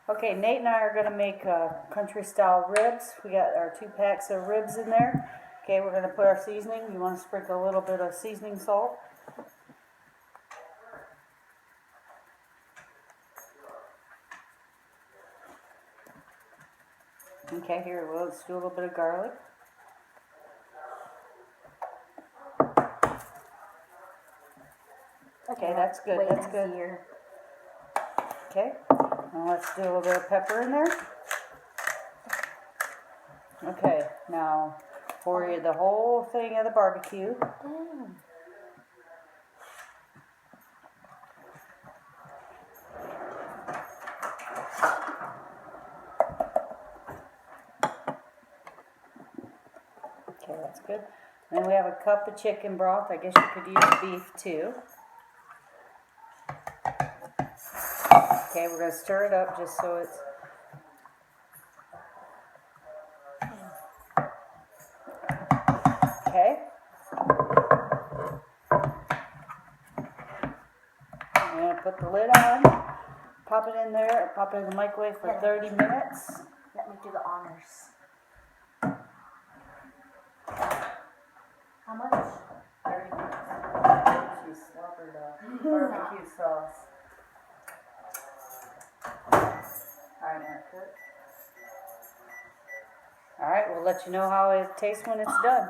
Okay, Nate and I are going to make country style ribs. We got our 2 packs of ribs in there. Okay, we're going to put our seasoning. You want to sprinkle a little bit of seasoning salt. Okay, here, well, let's do a little bit of garlic. Okay, that's good. That's good. Okay, now let's do a little bit of pepper in there. Okay, now pour you the whole thing of the barbecue. Okay, that's good. And then we have a cup of chicken broth. I guess you could use beef too. Okay, we're going to stir it up just so it's... Okay. I'm going to put the lid on, pop it in there, pop it in the microwave for 30 minutes. Let me do the honors. How much? 30 minutes. She slobbered barbecue sauce. Alright, Aunt Kurt. Alright, we'll let you know how it tastes when it's done.